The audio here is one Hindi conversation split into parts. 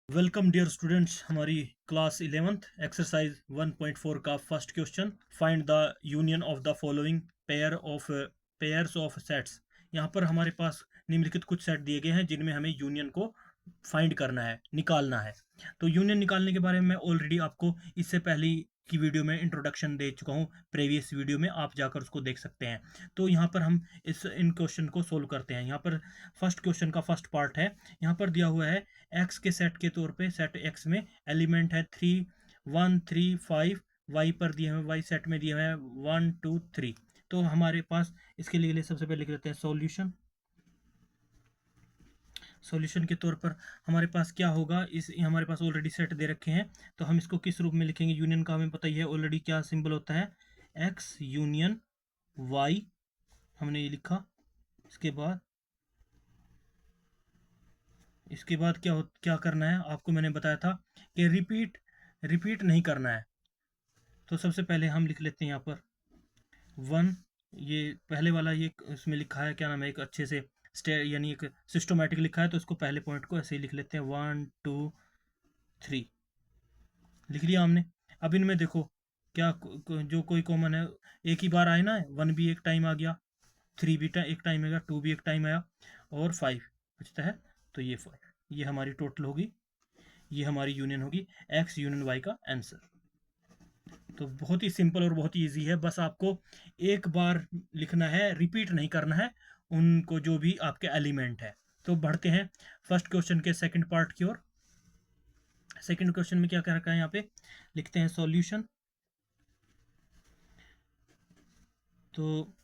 वेलकम डियर स्टूडेंट्स, हमारी क्लास 11th एक्सरसाइज 1.4 का first question, find the union of the following pairs of sets. यहाँ पर हमारे पास निम्नलिखित कुछ सेट दिए गए हैं जिनमें हमें यूनियन को फाइंड करना है, निकालना है। तो यूनियन निकालने के बारे में मैं ऑलरेडी आपको इससे पहले की वीडियो में इंट्रोडक्शन दे चुका हूँ। प्रीवियस वीडियो में आप जाकर उसको देख सकते हैं। तो यहाँ पर हम इन क्वेश्चन को सोल्व करते हैं। यहाँ पर फर्स्ट क्वेश्चन का फर्स्ट पार्ट है। यहाँ पर दिया हुआ है एक्स के सेट के तौर पे, सेट एक्स में एलिमेंट है 3 1 3 5, वाई पर दिए हुए, वाई सेट में दिए हुए हैं 1 2 3। तो हमारे पास इसके लिए सबसे पहले लिख देते हैं सॉल्यूशन। सॉल्यूशन के तौर पर हमारे पास क्या होगा, इस हमारे पास ऑलरेडी सेट दे रखे हैं, तो हम इसको किस रूप में लिखेंगे। यूनियन का हमें पता ही है ऑलरेडी क्या सिंबल होता है, एक्स यूनियन वाई, हमने ये लिखा। इसके बाद क्या करना है आपको, मैंने बताया था कि रिपीट नहीं करना है। तो सबसे पहले हम लिख लेते हैं यहाँ पर 1, ये पहले वाला, ये इसमें लिखा है, क्या नाम है, एक अच्छे से यानी एक सिस्टोमेटिक लिखा है, तो इसको पहले पॉइंट को ऐसे ही लिख लेते हैं 1 2 3, लिख लिया हमने। अब इनमें देखो क्या जो कोई कॉमन है, एक ही बार आए ना, 1 भी एक टाइम आ गया, 3 भी एक टाइम आएगा, 2 भी एक टाइम आया, और 5 बचता है। तो ये 5, ये हमारी टोटल होगी, ये हमारी यूनियन होगी, एक्स यूनियन वाई का आंसर। तो बहुत ही सिंपल और बहुत ही ईजी है, बस आपको एक बार लिखना है, रिपीट नहीं करना है उनको, जो भी आपके एलिमेंट है। तो बढ़ते हैं फर्स्ट क्वेश्चन के सेकंड पार्ट की ओर। सेकंड क्वेश्चन में क्या कह रखा है, यहाँ पे लिखते हैं सॉल्यूशन। तो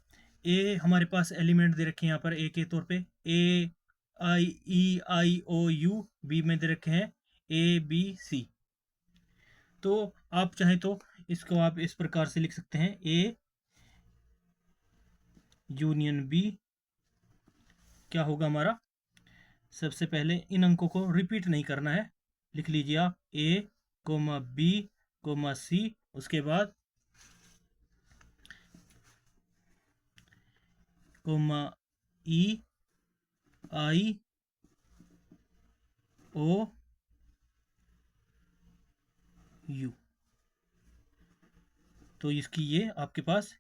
ए हमारे पास एलिमेंट दे रखे हैं यहाँ पर, ए के तौर पे ए आई ओ यू, बी में दे रखे हैं ए बी सी। तो आप चाहें तो इसको आप इस प्रकार से लिख सकते हैं, ए यूनियन बी क्या होगा हमारा। सबसे पहले इन अंकों को रिपीट नहीं करना है, लिख लीजिए आप ए कोमा बी कोमा सी, उसके बाद coma E I O you. तो इसकी ये आपके पास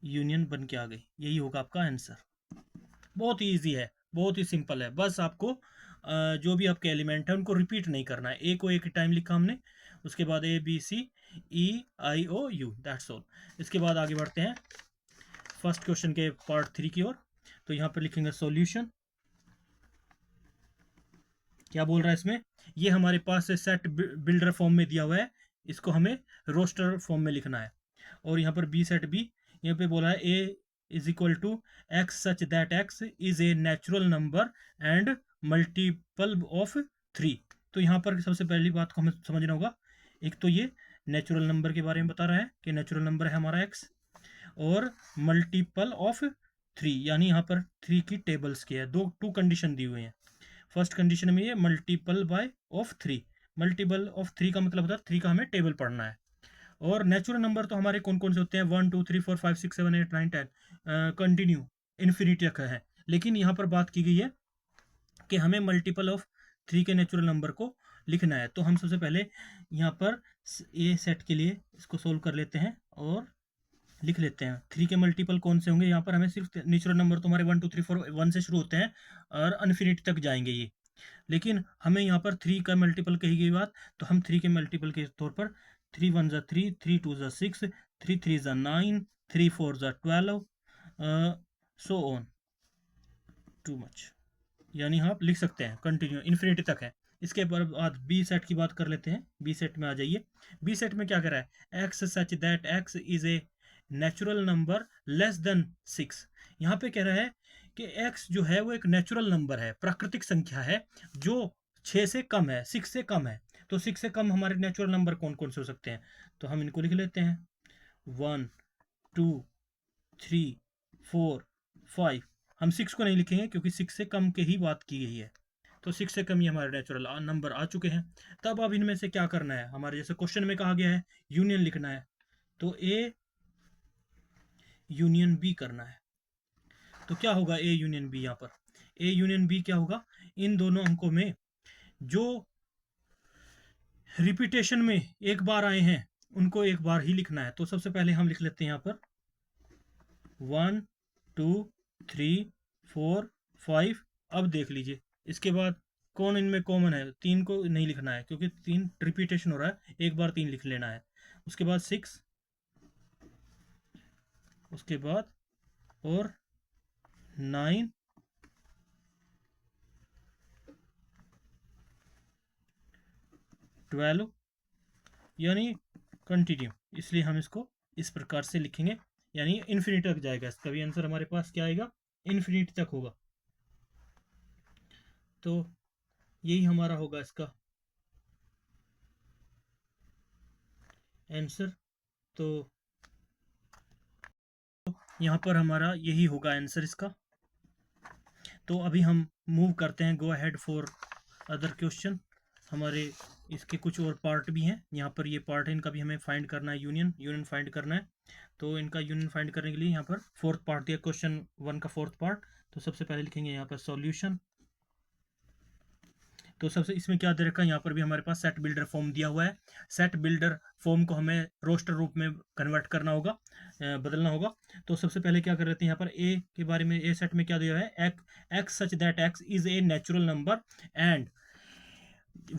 यूनियन बन के आ गई, यही होगा आपका आंसर। बहुत ही ईजी है, बहुत ही सिंपल है, बस आपको जो भी आपके एलिमेंट है उनको रिपीट नहीं करना है। ए को एक टाइम लिखा हमने, उसके बाद A B C E I O U, that's all. इसके बाद आगे बढ़ते हैं फर्स्ट क्वेश्चन के पार्ट 3 की ओर। तो यहाँ पर लिखेंगे सॉल्यूशन। क्या बोल रहा है इसमें, ये हमारे पास सेट बिल्डर फॉर्म में दिया हुआ है, इसको हमें रोस्टर फॉर्म में लिखना है। और यहाँ पर बी सेट बी, यहाँ पे बोला है A is equal to x such that x is a natural number and multiple of 3। तो यहाँ पर सबसे पहली बात को हमें समझना होगा, एक तो ये नेचुरल नंबर के बारे में बता रहा है कि नेचुरल नंबर है हमारा एक्स, और मल्टीपल ऑफ 3 यानी यहाँ पर 3 की टेबल्स की है, टू कंडीशन दी हुई है। फर्स्ट कंडीशन में ये multiple bye of 3, multiple of 3 का मतलब होता है 3 का हमें टेबल पढ़ना है। और नेचुरल नंबर तो हमारे कौन कौन से होते हैं, 1 2 3 4 5 6 7 8 9 10, कंटिन्यू इन्फिनिटी तक है। लेकिन यहाँ पर बात की गई है कि हमें मल्टीपल ऑफ 3 के नेचुरल नंबर को लिखना है। तो हम सबसे पहले यहाँ पर ए सेट के लिए इसको सोल्व कर लेते हैं और लिख लेते हैं 3 के मल्टीपल कौन से होंगे। यहाँ पर हमें सिर्फ नेचुरल नंबर तो हमारे 1 2 3 4 1 से शुरू होते हैं और इन्फिनिटी तक जाएंगे ये, लेकिन हमें यहाँ पर 3 का मल्टीपल कही गई बात, तो हम 3 के मल्टीपल के तौर पर 3 1 ज़ा 3, 3 2 ज़ा 6, 3 3 ज़ा 9, 3 4 ज़ा 12, सो ऑन टू मच, यानी आप लिख सकते हैं कंटिन्यू इन्फिनिटी तक है। इसके बाद बी सेट की बात कर लेते हैं। बी सेट में आ जाइए। बी सेट में क्या कह रहा है, x such that x is a natural number less than 6। यहाँ पे कह रहा है कि x जो है वो एक नेचुरल नंबर है, प्राकृतिक संख्या है जो 6 से कम है, 6 से कम है। तो 6 से कम हमारे नेचुरल नंबर कौन कौन से हो सकते हैं, तो हम इनको लिख लेते हैं 1 2 3 4 5। हम 6 को नहीं लिखेंगे क्योंकि 6 से कम के ही बात की गई है, तो 6 से कम ही हमारे नेचुरल नंबर आ चुके हैं। तब अब इनमें से क्या करना है, हमारे जैसे क्वेश्चन में कहा गया है यूनियन लिखना है, तो ए यूनियन बी करना है। तो क्या होगा ए यूनियन बी, यहाँ पर ए यूनियन बी क्या होगा, इन दोनों अंकों में जो रिपीटेशन में एक बार आए हैं उनको एक बार ही लिखना है। तो सबसे पहले हम लिख लेते हैं यहाँ पर 1 2 3 4 5। अब देख लीजिए इसके बाद कौन इनमें कॉमन है। 3 को नहीं लिखना है क्योंकि 3 रिपीटेशन हो रहा है, एक बार 3 लिख लेना है। उसके बाद 6, उसके बाद और 9, 12, यानी कंटिन्यू। इसलिए हम इसको इस प्रकार से लिखेंगे, यानी इन्फिनिटी तक जाएगा। इसका भी आंसर हमारे पास क्या आएगा, इन्फिनिटी तक होगा। तो यही हमारा होगा इसका आंसर। तो यहाँ पर हमारा यही होगा आंसर इसका। तो अभी हम मूव करते हैं, go ahead for other question. हमारे इसके कुछ और पार्ट भी हैं। यहाँ पर ये पार्ट है, इनका भी हमें फाइंड करना है, यूनियन फाइंड करना है। तो इनका यूनियन फाइंड करने के लिए यहाँ पर फोर्थ पार्ट दिया, क्वेश्चन 1 का फोर्थ पार्ट। तो सबसे पहले लिखेंगे यहाँ पर सॉल्यूशन। तो सबसे इसमें क्या दे रखा है, यहाँ पर भी हमारे पास सेट बिल्डर फॉर्म दिया हुआ है। सेट बिल्डर फॉर्म को हमें रोस्टर रूप में कन्वर्ट करना होगा, बदलना होगा। तो सबसे पहले क्या कर रहे थे, यहाँ पर ए के बारे में, ए सेट में क्या दिया है, x such that x is a natural number and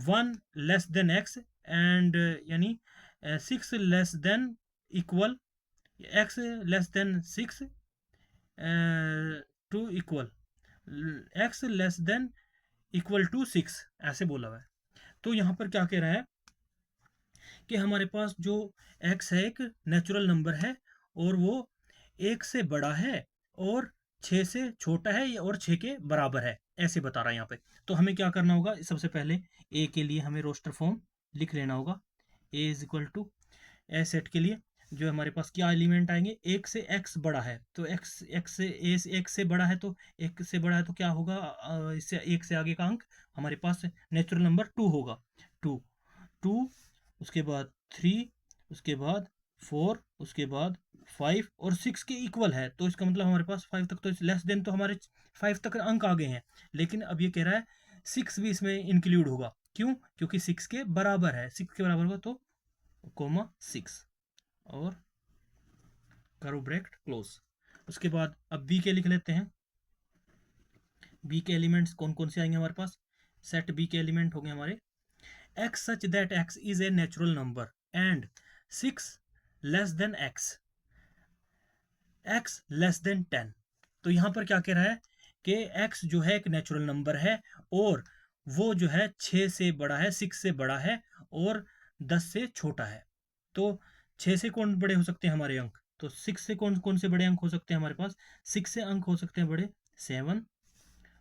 1 less than x and यानी 6 less than equal x less than 6 to equal x less than equal to 6, ऐसे बोला हुआ है। तो यहाँ पर क्या कह रहा है कि हमारे पास जो x है एक नेचुरल नंबर है और वो 1 से बड़ा है और 6 से छोटा है और 6 के बराबर है, ऐसे बता रहा है यहाँ पे। तो हमें क्या करना होगा, सबसे पहले a के लिए हमें रोस्टर फॉर्म लिख लेना होगा। a is equal to a set के लिए जो हमारे पास क्या एलिमेंट आएंगे, 1 से x बड़ा है तो x से a से 1 से बड़ा है, तो 1 से बड़ा है तो क्या होगा, इससे 1 से आगे का अंक हमारे पास नेचुरल नंबर 2 होगा। 2 2, उसके बाद 3, उसके बाद 4, उसके बाद 5 और 6 के इक्वल है। तो इसका मतलब हमारे पास 5 तक, तो लेस देन, तो हमारे 5 तक अंक आ गए हैं। लेकिन अब ये कह रहा है 6 भी इसमें इंक्लूड होगा। क्यों, क्योंकि 6 के बराबर है, 6 के बराबर होगा तो कोमा 6 और करो ब्रैकेट क्लोज। उसके बाद अब बी के लिख लेते हैं। बी के एलिमेंट्स कौन कौन से आएंगे हमारे पास, सेट बी के एलिमेंट होंगे हमारे x such that x is a natural number and 6 less than x, x less than 10। तो यहाँ पर क्या कह रहा है कि x जो है एक नेचुरल नंबर है और वो जो है 6 से बड़ा है, 6 से बड़ा है और 10 से छोटा है। तो 6 से कौन बड़े हो सकते हैं हमारे अंक, तो 6 से कौन कौन से बड़े अंक हो सकते हैं हमारे पास, 6 से अंक हो सकते हैं बड़े 7,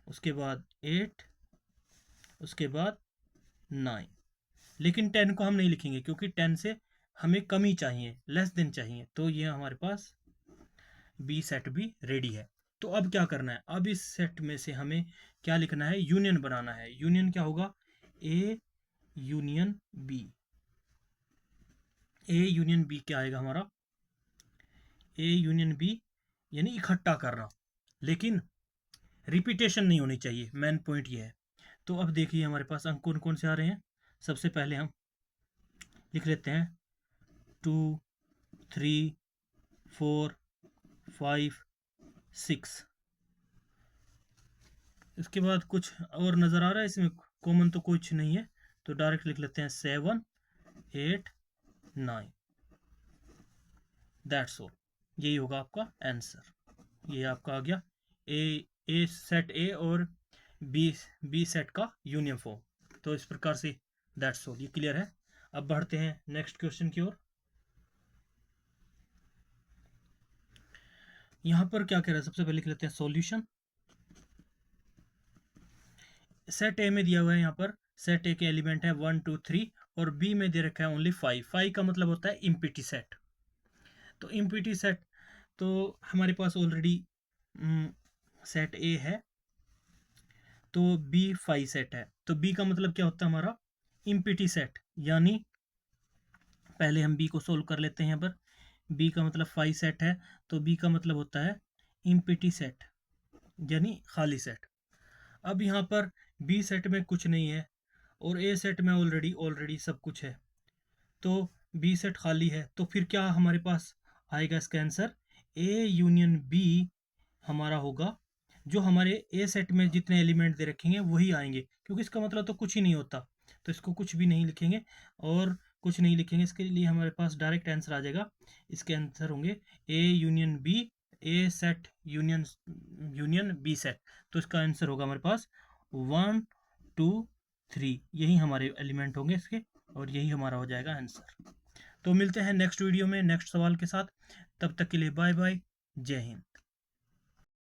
उसके बाद 8, उसके बाद 9। लेकिन 10 को हम नहीं लिखेंगे क्योंकि 10 से हमें कमी चाहिए, लेस देन चाहिए। तो ये हमारे पास बी सेट भी रेडी है। तो अब क्या करना है, अब इस सेट में से हमें क्या लिखना है, यूनियन बनाना है। यूनियन क्या होगा, A union B. A union B क्या आएगा हमारा, ए यूनियन बी यानी इकट्ठा करना, लेकिन रिपीटेशन नहीं होनी चाहिए, मेन पॉइंट ये है। तो अब देखिए हमारे पास अंक कौन कौन से आ रहे हैं। सबसे पहले हम लिख लेते हैं 2 3 4 5 6। इसके बाद कुछ और नज़र आ रहा है इसमें, कॉमन तो कुछ नहीं है, तो डायरेक्ट लिख लेते हैं 7 8 9। दैट्स ऑल, यही होगा आपका आंसर। ये आपका आ गया ए सेट ए और बी सेट का यूनियन फॉर्म। तो इस प्रकार से दैट्स ऑल, ये क्लियर है। अब बढ़ते हैं नेक्स्ट क्वेश्चन की ओर। यहाँ पर क्या कह रहा है, सबसे पहले लिख लेते हैं सॉल्यूशन। सेट ए में दिया हुआ है, यहाँ पर सेट ए के एलिमेंट है 1 2 3 और बी में दे रखा है ओनली 5। 5 का मतलब होता है इम्पीटी सेट। तो इम्पीटी सेट, तो हमारे पास ऑलरेडी सेट ए है, तो बी 5 सेट है। तो बी का मतलब क्या होता है हमारा, इम्पीटी सेट। यानी पहले हम बी को सोल्व कर लेते हैं। यहाँ पर बी का मतलब 5 सेट है, तो बी का मतलब होता है इम्पीटी सेट यानी खाली सेट। अब यहाँ पर बी सेट में कुछ नहीं है और ए सेट में ऑलरेडी सब कुछ है, तो बी सेट खाली है, तो फिर क्या हमारे पास आएगा इसका आंसर? ए यूनियन बी हमारा होगा। जो हमारे ए सेट में जितने एलिमेंट दे रखेंगे वही आएंगे, क्योंकि इसका मतलब तो कुछ ही नहीं होता, तो इसको कुछ भी नहीं लिखेंगे और कुछ नहीं लिखेंगे, इसके लिए हमारे पास डायरेक्ट आंसर आ जाएगा। इसके आंसर होंगे A union B, A set union union B set. तो इसका आंसर होगा हमारे पास 1 2 3, यही हमारे एलिमेंट होंगे इसके, और यही हमारा हो जाएगा आंसर। तो मिलते हैं नेक्स्ट वीडियो में नेक्स्ट सवाल के साथ, तब तक के लिए बाय बाय, जय हिंद।